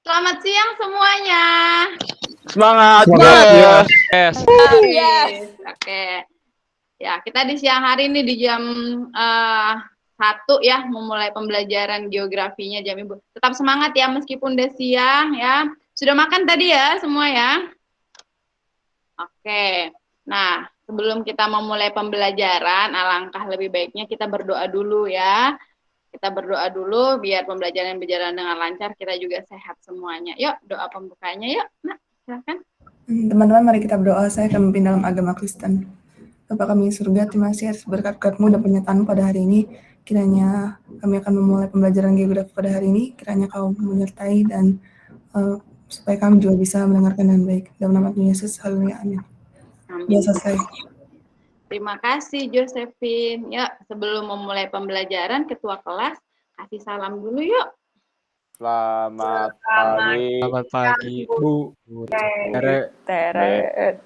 Selamat siang semuanya. Semangat, Semangat, yes. yes. Yes. Oke. Ya, kita di siang hari ini di jam 1 ya, memulai pembelajaran geografinya jam Ibu. Tetap semangat ya meskipun udah siang ya. Sudah makan tadi ya semua ya? Oke. Nah, sebelum kita memulai pembelajaran, alangkah lebih baiknya kita berdoa dulu ya. Kita berdoa dulu biar pembelajaran berjalan dengan lancar, kita juga sehat semuanya. Yuk, doa pembukanya yuk. Nah, silakan. Teman-teman, mari kita berdoa. Saya akan memimpin dalam agama Kristen. Bapa kami di surga, terima kasih atas berkat-berkat-Mu dan pernyataan pada hari ini. Kiranya kami akan memulai pembelajaran geografi pada hari ini. Kiranya Kau menyertai dan supaya kami juga bisa mendengarkan dengan baik. Dalam nama Tuhan Yesus, haleluya, amin. Ya, selesai. Terima kasih Josephine. Ya, sebelum memulai pembelajaran, ketua kelas kasih salam dulu yuk. Selamat pagi. Selamat pagi, Bu. Tere.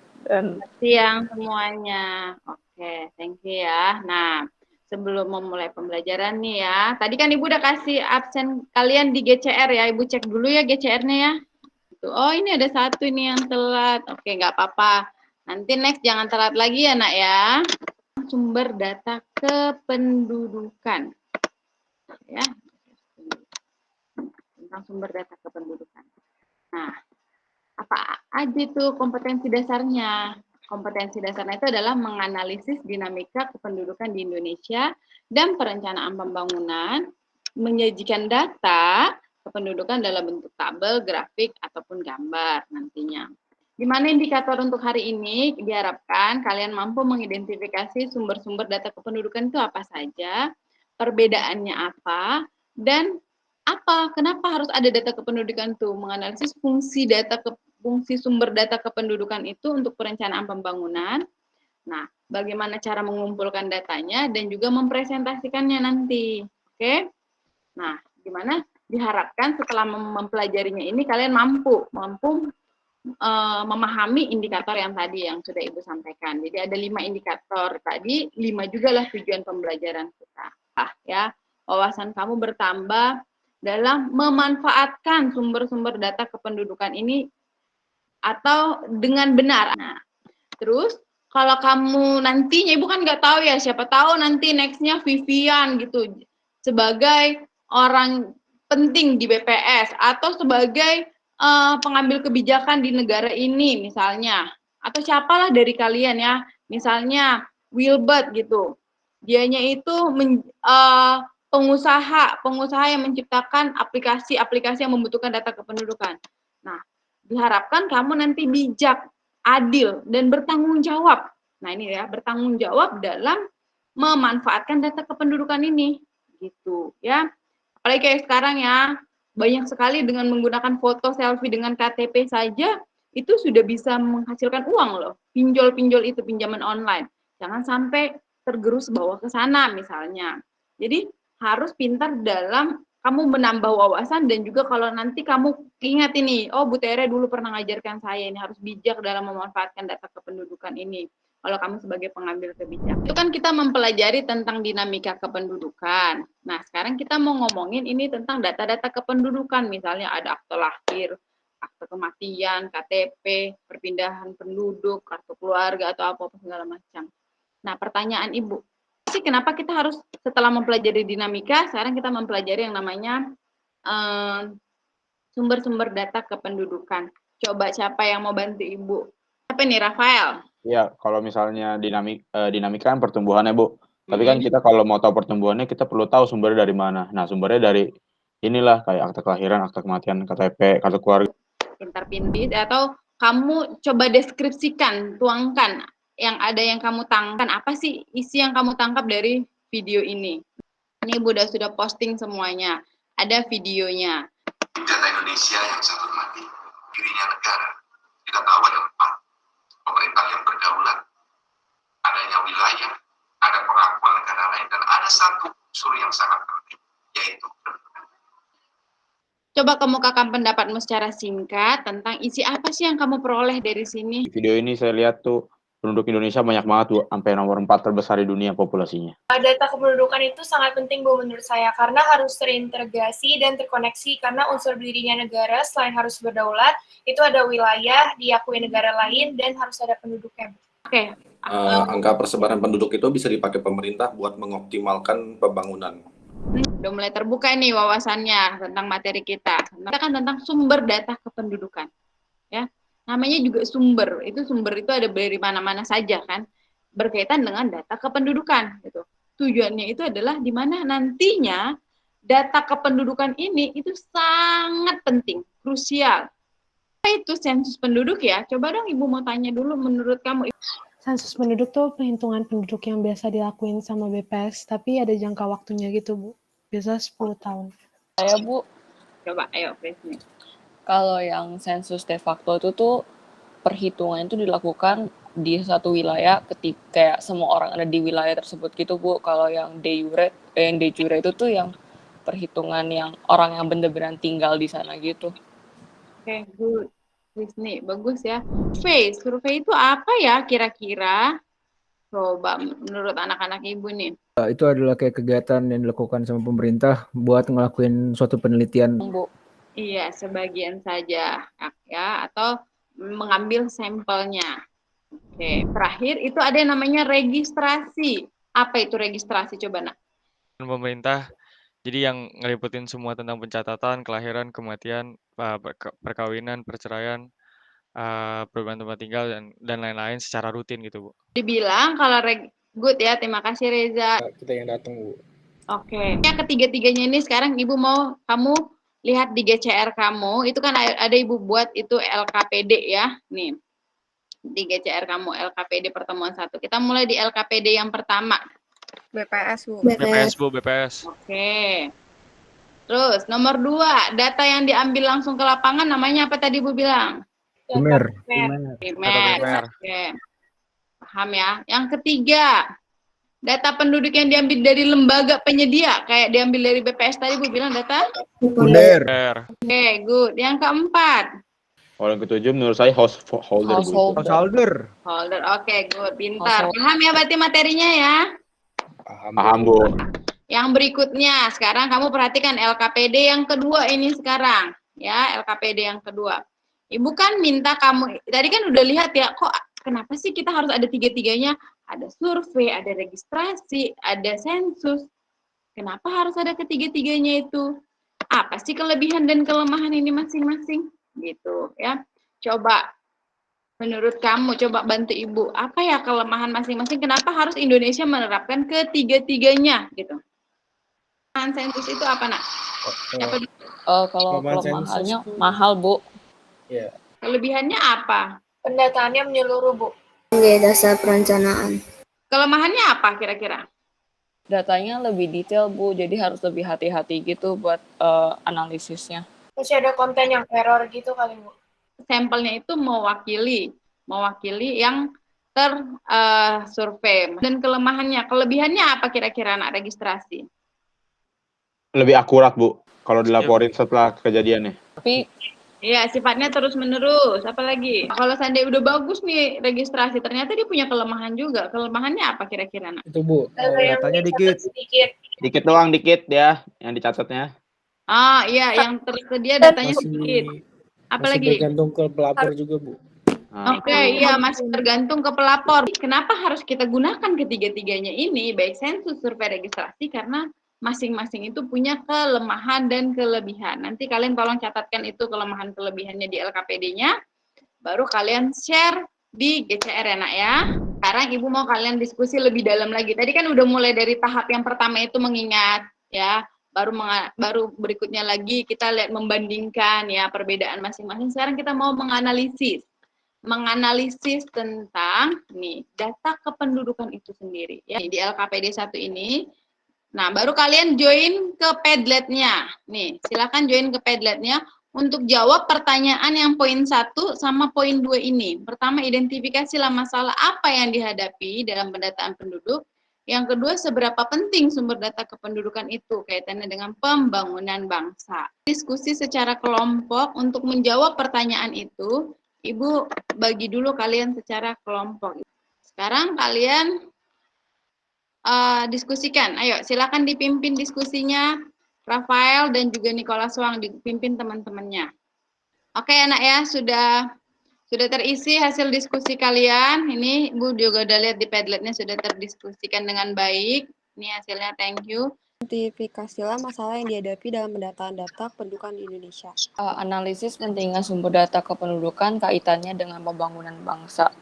Siang semuanya. Oke, thank you ya. Nah, sebelum memulai pembelajaran nih ya. Tadi kan Ibu udah kasih absen kalian di GCR ya. Ibu cek dulu ya GCR-nya ya. Oh, ini ada satu ini yang telat. Oke, nggak apa-apa. Nanti next jangan telat lagi ya, Nak ya. Sumber data kependudukan. Ya. Tentang sumber data kependudukan. Nah, apa aja itu kompetensi dasarnya? Kompetensi dasarnya itu adalah menganalisis dinamika kependudukan di Indonesia dan perencanaan pembangunan, menyajikan data kependudukan dalam bentuk tabel, grafik, ataupun gambar nantinya. Di mana indikator untuk hari ini diharapkan kalian mampu mengidentifikasi sumber-sumber data kependudukan itu apa saja, perbedaannya apa, dan apa, kenapa harus ada data kependudukan itu, menganalisis fungsi sumber data kependudukan itu untuk perencanaan pembangunan. Nah, bagaimana cara mengumpulkan datanya dan juga mempresentasikannya nanti. Oke? Nah, gimana diharapkan setelah mempelajarinya ini kalian mampu memahami indikator yang tadi yang sudah Ibu sampaikan. Jadi ada 5 indikator tadi, 5 juga lah tujuan pembelajaran kita. Ya, wawasan kamu bertambah dalam memanfaatkan sumber-sumber data kependudukan ini atau dengan benar. Nah, terus kalau kamu nantinya, Ibu kan nggak tahu ya, siapa tahu nanti nextnya Vivian gitu, sebagai orang penting di BPS atau sebagai pengambil kebijakan di negara ini misalnya, atau siapalah dari kalian ya, misalnya Wilbert gitu, dianya itu pengusaha yang menciptakan aplikasi-aplikasi yang membutuhkan data kependudukan. Nah, diharapkan kamu nanti bijak, adil, dan bertanggung jawab. Nah ini ya, bertanggung jawab dalam memanfaatkan data kependudukan ini, gitu ya. Apalagi kayak sekarang ya, banyak sekali dengan menggunakan foto selfie dengan KTP saja, itu sudah bisa menghasilkan uang loh. Pinjol-pinjol itu, pinjaman online. Jangan sampai tergerus bawa ke sana misalnya. Jadi harus pintar dalam kamu menambah wawasan dan juga kalau nanti kamu ingat ini, oh Bu Tere dulu pernah ngajarkan saya ini harus bijak dalam memanfaatkan data kependudukan ini. Kalau kamu sebagai pengambil kebijakan. Itu kan kita mempelajari tentang dinamika kependudukan. Nah, sekarang kita mau ngomongin ini tentang data-data kependudukan. Misalnya ada akte lahir, akte kematian, KTP, perpindahan penduduk, kartu keluarga, atau apa-apa segala macam. Nah, pertanyaan Ibu, sih kenapa kita harus setelah mempelajari dinamika, sekarang kita mempelajari yang namanya sumber-sumber data kependudukan. Coba siapa yang mau bantu Ibu? Siapa nih, Rafael? Ya, kalau misalnya dinamika kan pertumbuhannya, Bu. Tapi kan kita kalau mau tahu pertumbuhannya, kita perlu tahu sumbernya dari mana. Nah, sumbernya dari inilah, kayak akte kelahiran, akte kematian, KTP, kartu keluarga. Pintar-pintar, atau kamu coba deskripsikan, tuangkan yang ada yang kamu tangkap, apa sih isi yang kamu tangkap dari video ini. Ini Ibu sudah posting semuanya, ada videonya. Data Indonesia yang saya hormati, dirinya negara, kita tahu ada pemerintah yang berdaulat, adanya wilayah, ada pengakuan negara lain, dan ada satu unsur yang sangat penting, yaitu Coba kemukakan pendapatmu secara singkat tentang isi apa sih yang kamu peroleh dari sini. Di video ini saya lihat tuh penduduk Indonesia banyak banget Bu, sampai nomor 4 terbesar di dunia populasinya. Data kependudukan itu sangat penting Bu menurut saya karena harus terintegrasi dan terkoneksi karena unsur berdirinya negara selain harus berdaulat, itu ada wilayah, diakui negara lain, dan harus ada penduduknya. Oke. Angka persebaran penduduk itu bisa dipakai pemerintah buat mengoptimalkan pembangunan. Udah mulai terbuka nih wawasannya tentang materi kita. Kita kan tentang sumber data kependudukan. Ya. Namanya juga sumber. Sumber itu ada dari mana-mana saja kan. Berkaitan dengan data kependudukan gitu. Tujuannya itu adalah di mana nantinya data kependudukan ini itu sangat penting, krusial. Apa itu sensus penduduk ya? Coba dong Ibu mau tanya dulu menurut kamu. Sensus penduduk tuh perhitungan penduduk yang biasa dilakuin sama BPS, tapi ada jangka waktunya gitu, Bu. Biasa 10 tahun. Saya, Bu, Coba, ayo, Presmi. kalau yang sensus de facto itu tuh perhitungan itu dilakukan di satu wilayah ketika kayak semua orang ada di wilayah tersebut gitu, Bu. Kalau yang de jure itu tuh yang perhitungan yang orang yang benar-benar tinggal di sana gitu. Oke, good. Wisni, bagus ya. Survei itu apa ya kira-kira? Coba menurut anak-anak Ibu nih. Itu adalah kayak kegiatan yang dilakukan sama pemerintah buat ngelakuin suatu penelitian. Bu, Iya, sebagian saja ya, atau mengambil sampelnya. Oke, terakhir itu ada yang namanya registrasi. Apa itu registrasi? Coba nak. Pemerintah, jadi yang ngeliputin semua tentang pencatatan, kelahiran, kematian, perkawinan, perceraian, perubahan tempat tinggal dan lain-lain secara rutin gitu, Bu. Dibilang kalau good ya, terima kasih Reza. Kita yang datang, Bu. Oke. Yang ketiga-tiganya ini sekarang Ibu mau kamu lihat di GCR kamu, itu kan ada Ibu buat itu LKPD ya. Nih. Di GCR kamu LKPD pertemuan 1. Kita mulai di LKPD yang pertama. BPS, Bu. BPS, Bu, BPS. Oke. Terus nomor 2, data yang diambil langsung ke lapangan namanya apa tadi Bu bilang? Primer. Primer. Oke. Paham ya. Yang ketiga, data penduduk yang diambil dari lembaga penyedia, kayak diambil dari BPS tadi Bu bilang data? Sekunder. Oke, good. Yang keempat, Kalau yang ketujuh menurut saya householder. Bu. Householder. holder. Oke, good. Pintar. Paham ya berarti materinya ya? Paham Bu. Yang berikutnya, sekarang kamu perhatikan LKPD yang kedua ini sekarang. Ya, LKPD yang kedua. Ibu kan minta kamu, tadi kan udah lihat ya, kok kenapa sih kita harus ada tiga-tiganya? Ada survei, ada registrasi, ada sensus. Kenapa harus ada ketiga-tiganya itu? Apa sih kelebihan dan kelemahan ini masing-masing? Gitu ya. Coba, menurut kamu, coba bantu Ibu. Apa ya kelemahan masing-masing? Kenapa harus Indonesia menerapkan ketiga-tiganya? Gitu. Sensus itu apa, Nak? kalau kelemahannya mahal, Bu. Kelebihannya apa? Pendataannya menyeluruh, Bu. Dasar perencanaan. Kelemahannya apa kira-kira? Datanya lebih detail, Bu, jadi harus lebih hati-hati gitu buat analisisnya. Masih ada konten yang error gitu kali, Bu. Sampelnya itu mewakili yang survei. Dan kelemahannya, kelebihannya apa kira-kira anak registrasi? Lebih akurat Bu, kalau dilaporin setelah kejadiannya. Tapi Iya, sifatnya terus-menerus. Apalagi kalau seandainya udah bagus nih registrasi, ternyata dia punya kelemahan juga. Kelemahannya apa kira-kira, Nak? Itu Bu, datanya dikit. Dikit doang, dikit ya yang dicatatnya. Ah, iya, yang tersedia datanya sedikit. Apalagi? Tergantung ke pelapor juga, Bu. Oke, iya masih tergantung ke pelapor. Kenapa harus kita gunakan ketiga-tiganya ini, baik sensus, survei, registrasi, karena masing-masing itu punya kelemahan dan kelebihan. Nanti kalian tolong catatkan itu kelemahan-kelebihannya di LKPD-nya, baru kalian share di GCR ya, Nak ya. Sekarang Ibu mau kalian diskusi lebih dalam lagi. Tadi kan udah mulai dari tahap yang pertama itu mengingat, ya. Baru berikutnya lagi kita lihat membandingkan ya perbedaan masing-masing. Sekarang kita mau menganalisis tentang nih data kependudukan itu sendiri ya di LKPD 1 ini. Nah, baru kalian join ke Padlet-nya. Nih, silakan join ke Padlet-nya untuk jawab pertanyaan yang poin 1 sama poin 2 ini. Pertama, identifikasilah masalah apa yang dihadapi dalam pendataan penduduk. Yang kedua, seberapa penting sumber data kependudukan itu kaitannya dengan pembangunan bangsa. Diskusi secara kelompok untuk menjawab pertanyaan itu. Ibu bagi dulu kalian secara kelompok. Sekarang kalian diskusikan. Ayo, silakan dipimpin diskusinya Rafael dan juga Nicholas Wang, dipimpin teman-temannya. Oke, anak ya, sudah terisi hasil diskusi kalian. Ini Ibu juga udah lihat di Padlet-nya sudah terdiskusikan dengan baik. Ini hasilnya, thank you. Identifikasilah masalah yang dihadapi dalam pendataan data kependudukan di Indonesia. Analisis pentingnya sumber data kependudukan kaitannya dengan pembangunan bangsa.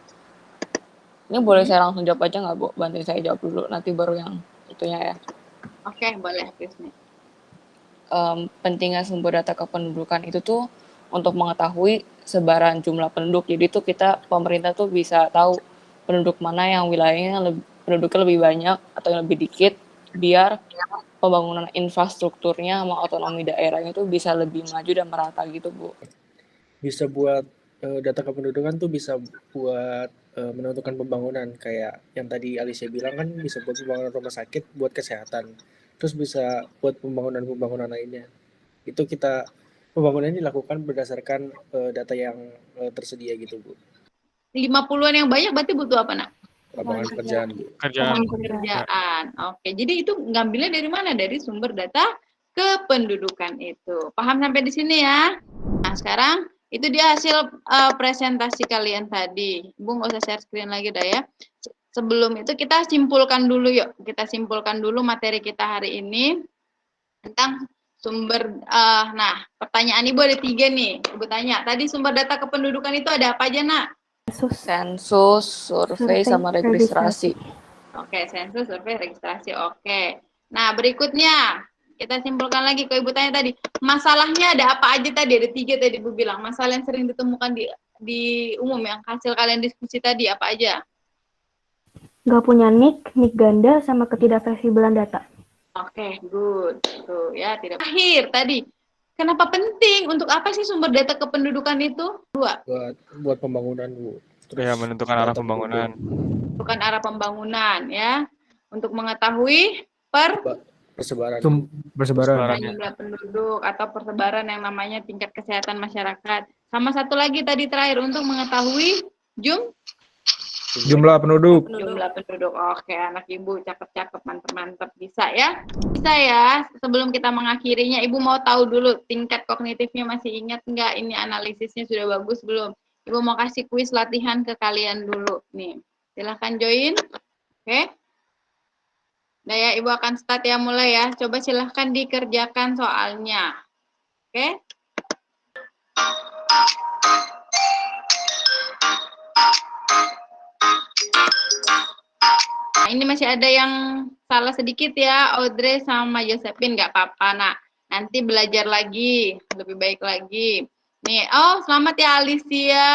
Ini boleh saya langsung jawab aja nggak, Bu? Bantuin saya jawab dulu, nanti baru yang itunya ya. Oke, boleh, Krisni. Pentingnya sumber data kependudukan itu tuh untuk mengetahui sebaran jumlah penduduk. Jadi tuh pemerintah tuh bisa tahu penduduk mana yang wilayahnya penduduknya lebih banyak atau yang lebih dikit, biar pembangunan infrastrukturnya sama otonomi daerahnya tuh bisa lebih maju dan merata gitu, Bu. Bisa buat data kependudukan tuh bisa buat menentukan pembangunan, kayak yang tadi Alicia bilang kan, bisa buat pembangunan rumah sakit, buat kesehatan, terus bisa buat pembangunan lainnya. Itu pembangunan ini dilakukan berdasarkan data yang tersedia gitu, Bu. 50-an yang banyak berarti butuh apa, Nak? Lapangan pekerjaan, Bu. Pekerjaan. Oke, jadi itu ngambilnya dari mana? Dari sumber data kependudukan itu. Paham sampai di sini ya? Nah, sekarang itu dia hasil presentasi kalian tadi. Ibu nggak usah share screen lagi dah ya. Sebelum itu kita simpulkan dulu yuk. Kita simpulkan dulu materi kita hari ini tentang sumber. Nah, pertanyaan Ibu ada 3 nih. Ibu tanya, tadi sumber data kependudukan itu ada apa aja, Nak? Sensus, survei, sama registrasi. Oke, sensus, survei, registrasi. Oke. Nah, berikutnya kita simpulkan lagi. Kalau Ibu tanya tadi, masalahnya ada apa aja tadi? Ada 3 tadi Ibu bilang. Masalah yang sering ditemukan di umum yang hasil kalian diskusi tadi apa aja? Nggak punya nick ganda, sama ketidakfleksibelan data. Oke, good. Tuh ya, tidak. Akhir tadi. Kenapa penting? Untuk apa sih sumber data kependudukan itu? 2. Buat pembangunan, Bu. Terus ya, menentukan arah pembangunan. Menentukan arah pembangunan ya. Untuk mengetahui persebaran jumlah penduduk atau persebaran yang namanya tingkat kesehatan masyarakat. Sama satu lagi tadi terakhir untuk mengetahui jumlah penduduk. Jumlah penduduk. Oke, anak Ibu cakep-cakep, mantep-mantep. Bisa ya? Bisa ya. Sebelum kita mengakhirinya, Ibu mau tahu dulu tingkat kognitifnya masih ingat nggak? Ini analisisnya sudah bagus belum? Ibu mau kasih kuis latihan ke kalian dulu. Nih, silahkan join. Oke. Nah ya, Ibu akan start ya, mulai ya. Coba silahkan dikerjakan soalnya. Oke. Nah, ini masih ada yang salah sedikit ya, Audrey sama Josephine, nggak apa-apa, nak. Nanti belajar lagi, lebih baik lagi. Nih, selamat ya Alicia,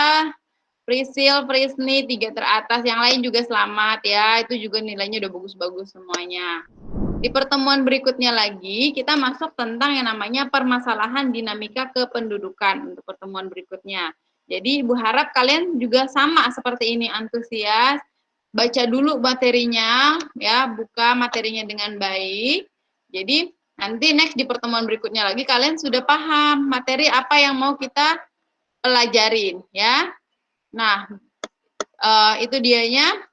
Prisil, Prisni, 3 teratas. Yang lain juga selamat ya, itu juga nilainya udah bagus-bagus semuanya. Di pertemuan berikutnya lagi, kita masuk tentang yang namanya permasalahan dinamika kependudukan untuk pertemuan berikutnya. Jadi, Ibu harap kalian juga sama seperti ini, antusias. Baca dulu materinya, ya, buka materinya dengan baik. Jadi, nanti next di pertemuan berikutnya lagi, kalian sudah paham materi apa yang mau kita pelajarin, ya. Nah, itu dianya.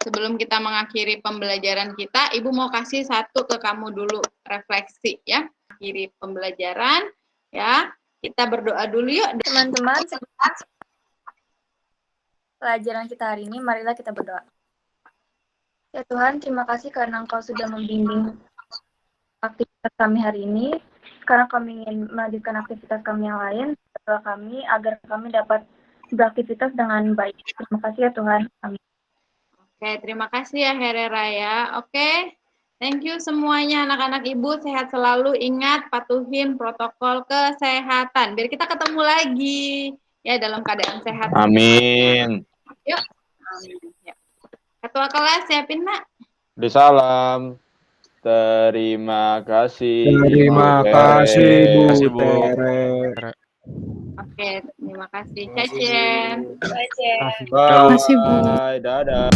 Sebelum kita mengakhiri pembelajaran kita, Ibu mau kasih satu ke kamu dulu, refleksi ya. Akhiri pembelajaran ya. Kita berdoa dulu yuk. Teman-teman, pelajaran kita hari ini, marilah kita berdoa. Ya Tuhan, terima kasih karena Engkau sudah membimbing aktivitas kami hari ini. Sekarang kami ingin melanjutkan aktivitas kami yang lain setelah kami, agar kami dapat beraktivitas dengan baik. Terima kasih ya Tuhan. Amin. Oke, terima kasih ya Herera ya. Oke, thank you semuanya anak-anak Ibu, sehat selalu, ingat patuhin protokol kesehatan. Biar kita ketemu lagi ya dalam keadaan sehat. Amin. Yuk. Amin. Ya. Ketua kelas siapin, Nak. Beri salam. Terima kasih. Terima kasih Bu Tere. Oke, terima kasih Cacen. Bye. Dadah.